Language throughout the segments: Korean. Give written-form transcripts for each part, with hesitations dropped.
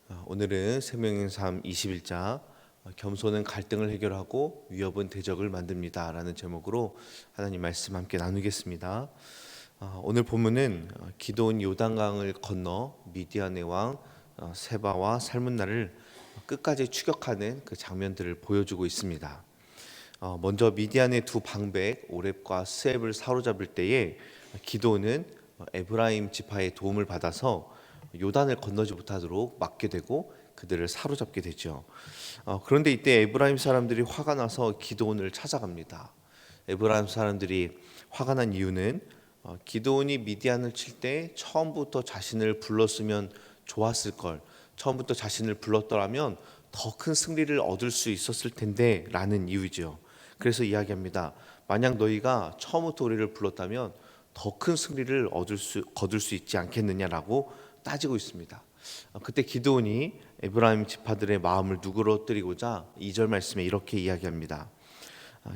오늘은 생명의 삶 21자 겸손은 갈등을 해결하고 위협은 대적을 만듭니다 라는 제목으로 하나님 말씀 함께 나누겠습니다. 오늘 본문은 기드온이 요단강을 건너 미디안의 왕 세바와 살문나를 끝까지 추격하는 그 장면들을 보여주고 있습니다. 먼저 미디안의 두 방백 오렙과 스앱을 사로잡을 때에 기드온은 에브라임 지파의 도움을 받아서 요단을 건너지 못하도록 막게 되고 그들을 사로잡게 되죠. 그런데 이때 에브라임 사람들이 화가 나서 기드온을 찾아갑니다. 에브라임 사람들이 화가 난 이유는 기드온이 미디안을 칠 때 처음부터 자신을 불렀으면 좋았을 걸, 처음부터 자신을 불렀더라면 더 큰 승리를 얻을 수 있었을 텐데 라는 이유죠. 그래서 이야기합니다. 만약 너희가 처음부터 우리를 불렀다면 더 큰 승리를 거둘 수 있지 않겠느냐라고 따지고 있습니다. 그때 기드온이 에브라임 지파들의 마음을 누그러뜨리고자 2절 말씀에 이렇게 이야기합니다.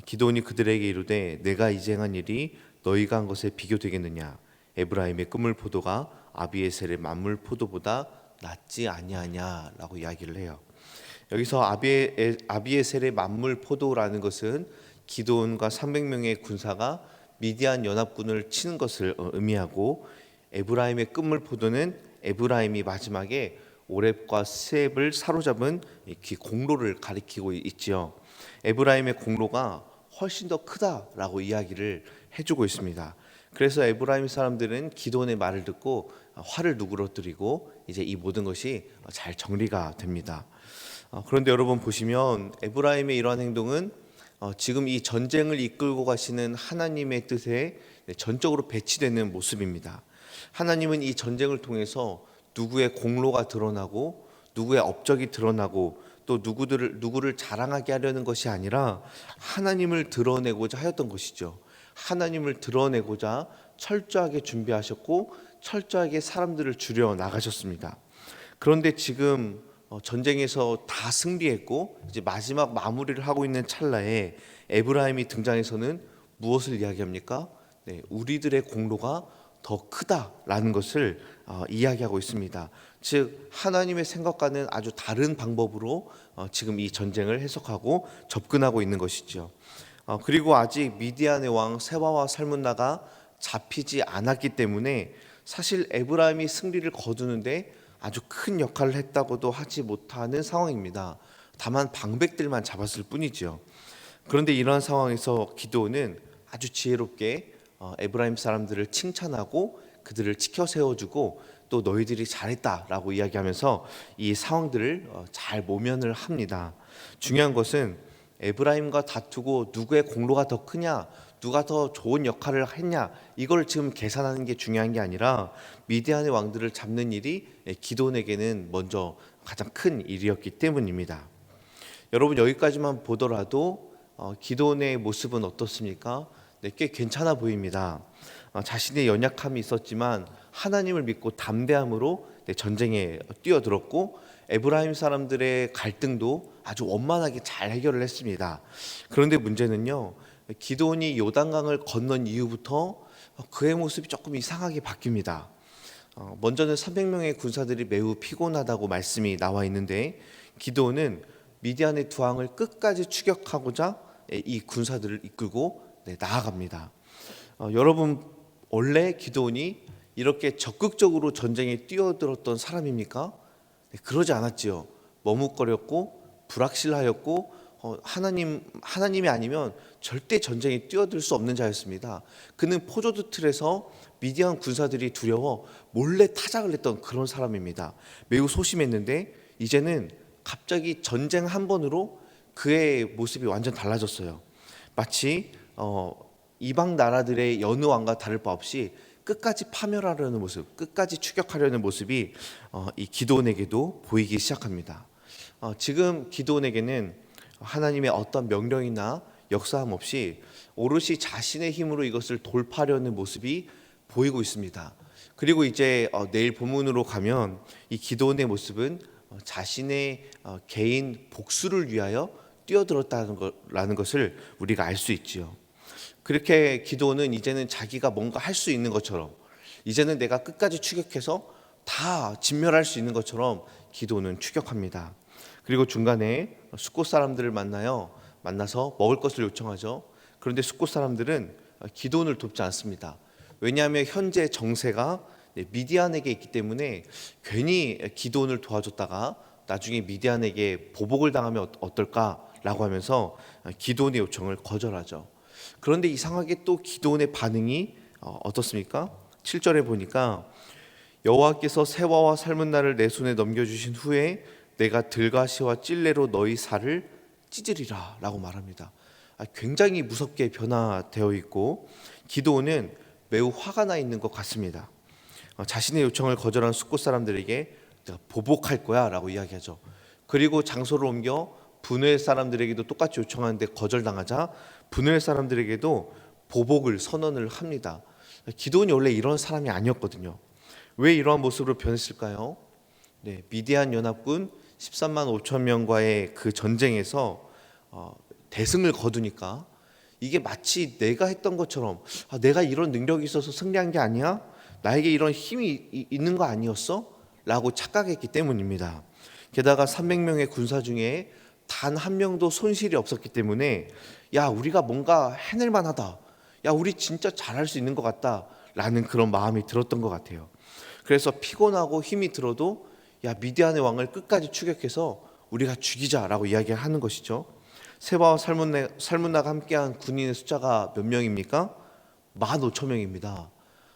기드온이 그들에게 이르되 내가 이제 행한 일이 너희가 한 것에 비교되겠느냐. 에브라임의 그물 포도가 아비에셀의 만물 포도보다 낫지 아니하냐라고 이야기를 해요. 여기서 아비에셀의 만물 포도라는 것은 기드온과 300명의 군사가 미디안 연합군을 치는 것을 의미하고, 에브라임의 끝물 포도는 에브라임이 마지막에 오렙과 스앱을 사로잡은 공로를 가리키고 있지요. 에브라임의 공로가 훨씬 더 크다라고 이야기를 해주고 있습니다. 그래서 에브라임 사람들은 기드온의 말을 듣고 화를 누그러뜨리고 이제 이 모든 것이 잘 정리가 됩니다. 그런데 여러분 보시면 에브라임의 이러한 행동은 지금 이 전쟁을 이끌고 가시는 하나님의 뜻에 전적으로 배치되는 모습입니다. 하나님은 이 전쟁을 통해서 누구의 공로가 드러나고 누구의 업적이 드러나고 또 누구를 자랑하게 하려는 것이 아니라 하나님을 드러내고자 하였던 것이죠. 하나님을 드러내고자 철저하게 준비하셨고 철저하게 사람들을 줄여 나가셨습니다. 그런데 지금 전쟁에서 다 승리했고 이제 마지막 마무리를 하고 있는 찰나에 에브라임이 등장해서는 무엇을 이야기합니까? 우리들의 공로가 더 크다라는 것을 이야기하고 있습니다. 즉 하나님의 생각과는 아주 다른 방법으로 지금 이 전쟁을 해석하고 접근하고 있는 것이죠. 그리고 아직 미디안의 왕 세바와 살문나가 잡히지 않았기 때문에 사실 에브라임이 승리를 거두는데 아주 큰 역할을 했다고도 하지 못하는 상황입니다. 다만 방백들만 잡았을 뿐이죠. 그런데 이러한 상황에서 기드온은 아주 지혜롭게 에브라임 사람들을 칭찬하고 그들을 치켜 세워주고 또 너희들이 잘했다라고 이야기하면서 이 상황들을 잘 모면을 합니다. 중요한 것은 에브라임과 다투고 누구의 공로가 더 크냐, 누가 더 좋은 역할을 했냐, 이걸 지금 계산하는 게 중요한 게 아니라 미디안의 왕들을 잡는 일이 기드온에게는 먼저 가장 큰 일이었기 때문입니다. 여러분 여기까지만 보더라도 기드온의 모습은 어떻습니까? 꽤 괜찮아 보입니다. 자신의 연약함이 있었지만 하나님을 믿고 담대함으로 전쟁에 뛰어들었고 에브라임 사람들의 갈등도 아주 원만하게 잘 해결을 했습니다. 그런데 문제는요, 기드온이 요단강을 건넌 이후부터 그의 모습이 조금 이상하게 바뀝니다. 먼저는 300명의 군사들이 매우 피곤하다고 말씀이 나와 있는데 기드온은 미디안의 두 왕을 끝까지 추격하고자 이 군사들을 이끌고 나아갑니다. 여러분 원래 기드온이 이렇게 적극적으로 전쟁에 뛰어들었던 사람입니까? 그러지 않았지요. 머뭇거렸고 불확실하였고 하나님이 아니면 절대 전쟁에 뛰어들 수 없는 자였습니다. 그는 포도주 틀에서 미디안 군사들이 두려워 몰래 타작을 했던 그런 사람입니다. 매우 소심했는데 이제는 갑자기 전쟁 한 번으로 그의 모습이 완전 달라졌어요. 마치 이방 나라들의 여느 왕과 다를 바 없이 끝까지 파멸하려는 모습, 끝까지 추격하려는 모습이 이 기드온에게도 보이기 시작합니다. 지금 기드온에게는 하나님의 어떤 명령이나 역사함 없이 오롯이 자신의 힘으로 이것을 돌파하려는 모습이 보이고 있습니다. 그리고 이제 내일 본문으로 가면 이 기드온의 모습은 자신의 개인 복수를 위하여 뛰어들었다는 것을 우리가 알 수 있지요. 그렇게 기드온은 이제는 자기가 뭔가 할 수 있는 것처럼, 이제는 내가 끝까지 추격해서 다 진멸할 수 있는 것처럼 기드온은 추격합니다. 그리고 중간에 숫곳 사람들을 만나서 먹을 것을 요청하죠. 그런데 숫곳 사람들은 기드온을 돕지 않습니다. 왜냐하면 현재 정세가 미디안에게 있기 때문에 괜히 기드온을 도와줬다가 나중에 미디안에게 보복을 당하면 어떨까라고 하면서 기드온의 요청을 거절하죠. 그런데 이상하게 또 기드온의 반응이 어떻습니까? 7절에 보니까 여호와께서 세와와 삶은 나를 내 손에 넘겨주신 후에 내가 들가시와 찔레로 너희 살을 찢으리라 라고 말합니다. 굉장히 무섭게 변화되어 있고 기드온은 매우 화가 나 있는 것 같습니다. 자신의 요청을 거절한 숫곳 사람들에게 내가 보복할 거야 라고 이야기하죠. 그리고 장소를 옮겨 분노의 사람들에게도 똑같이 요청하는데 거절당하자 분노의 사람들에게도 보복을 선언을 합니다. 기드온이 원래 이런 사람이 아니었거든요. 왜 이러한 모습으로 변했을까요? 미디안 연합군 13만 5천 명과의 그 전쟁에서 대승을 거두니까 이게 마치 내가 했던 것처럼 내가 이런 능력이 있어서 승리한 게 아니야? 나에게 이런 힘이 있는 거 아니었어? 라고 착각했기 때문입니다. 게다가 300명의 군사 중에 단 한 명도 손실이 없었기 때문에 야 우리가 뭔가 해낼 만하다, 야 우리 진짜 잘할 수 있는 것 같다 라는 그런 마음이 들었던 것 같아요. 그래서 피곤하고 힘이 들어도 야 미디안의 왕을 끝까지 추격해서 우리가 죽이자라고 이야기하는 것이죠. 세바와 살문나가 함께한 군인의 숫자가 몇 명입니까? 15,000명입니다.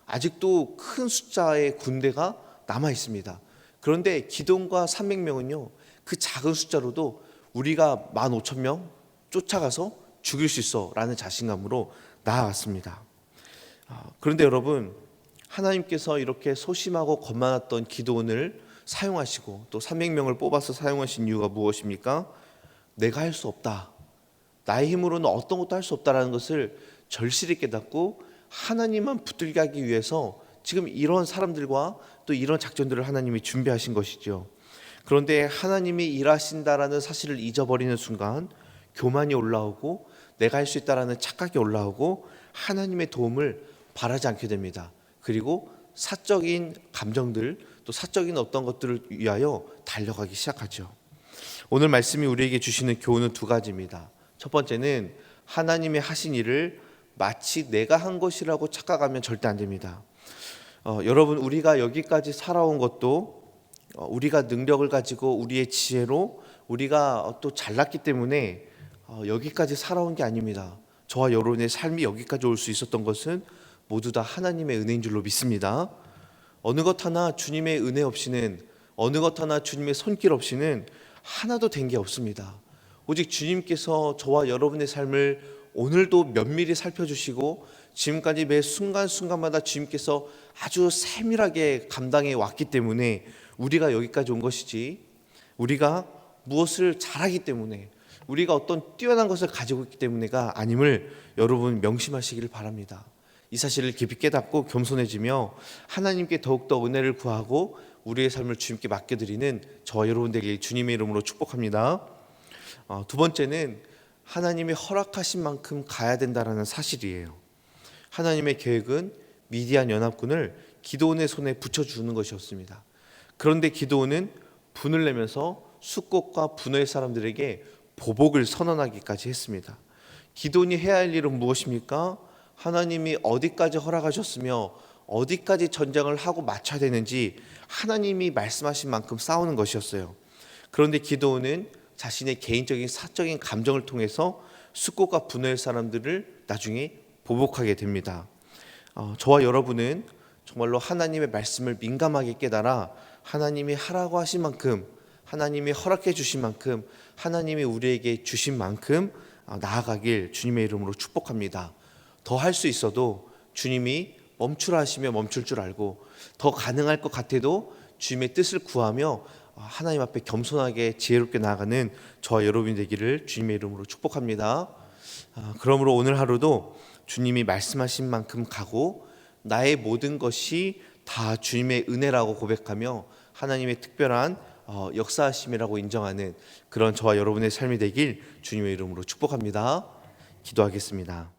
아직도 큰 숫자의 군대가 남아 있습니다. 그런데 기드온과 300명은요 그 작은 숫자로도 우리가 15,000명 쫓아가서 죽일 수 있어 라는 자신감으로 나아갔습니다. 그런데 여러분, 하나님께서 이렇게 소심하고 겁 많았던 기드온을 사용하시고 또 300명을 뽑아서 사용하신 이유가 무엇입니까? 내가 할 수 없다, 나의 힘으로는 어떤 것도 할 수 없다라는 것을 절실히 깨닫고 하나님만 붙들게 하기 위해서 지금 이런 사람들과 또 이런 작전들을 하나님이 준비하신 것이죠. 그런데 하나님이 일하신다라는 사실을 잊어버리는 순간 교만이 올라오고 내가 할 수 있다라는 착각이 올라오고 하나님의 도움을 바라지 않게 됩니다. 그리고 사적인 감정들 또 사적인 어떤 것들을 위하여 달려가기 시작하죠. 오늘 말씀이 우리에게 주시는 교훈은 두 가지입니다. 첫 번째는 하나님의 하신 일을 마치 내가 한 것이라고 착각하면 절대 안 됩니다. 여러분, 우리가 여기까지 살아온 것도 우리가 능력을 가지고 우리의 지혜로 우리가 또 잘났기 때문에 여기까지 살아온 게 아닙니다. 저와 여러분의 삶이 여기까지 올 수 있었던 것은 모두 다 하나님의 은혜인 줄로 믿습니다. 어느 것 하나 주님의 은혜 없이는, 어느 것 하나 주님의 손길 없이는 하나도 된 게 없습니다. 오직 주님께서 저와 여러분의 삶을 오늘도 면밀히 살펴주시고 지금까지 매 순간순간마다 주님께서 아주 세밀하게 감당해 왔기 때문에 우리가 여기까지 온 것이지, 우리가 무엇을 잘하기 때문에, 우리가 어떤 뛰어난 것을 가지고 있기 때문에가 아님을 여러분 명심하시기를 바랍니다. 이 사실을 깊이 깨닫고 겸손해지며 하나님께 더욱더 은혜를 구하고 우리의 삶을 주님께 맡겨드리는 저와 여러분 되길 주님의 이름으로 축복합니다. 두 번째는 하나님이 허락하신 만큼 가야 된다는 사실이에요. 하나님의 계획은 미디안 연합군을 기드온의 손에 붙여주는 것이었습니다. 그런데 기드온은 분을 내면서 숫곳과 분노의 사람들에게 보복을 선언하기까지 했습니다. 기드온이 해야 할 일은 무엇입니까? 하나님이 어디까지 허락하셨으며 어디까지 전쟁을 하고 마쳐야 되는지 하나님이 말씀하신 만큼 싸우는 것이었어요. 그런데 기드온은 자신의 개인적인 사적인 감정을 통해서 숫곳과 분노의 사람들을 나중에 보복하게 됩니다. 저와 여러분은 정말로 하나님의 말씀을 민감하게 깨달아 하나님이 하라고 하신 만큼, 하나님이 허락해 주신 만큼, 하나님이 우리에게 주신 만큼 나아가길 주님의 이름으로 축복합니다. 더 할 수 있어도 주님이 멈추라 하시면 멈출 줄 알고, 더 가능할 것 같아도 주님의 뜻을 구하며 하나님 앞에 겸손하게 지혜롭게 나아가는 저와 여러분이 되기를 주님의 이름으로 축복합니다. 그러므로 오늘 하루도 주님이 말씀하신 만큼 가고 나의 모든 것이 다 주님의 은혜라고 고백하며 하나님의 특별한 역사하심이라고 인정하는 그런 저와 여러분의 삶이 되길 주님의 이름으로 축복합니다. 기도하겠습니다.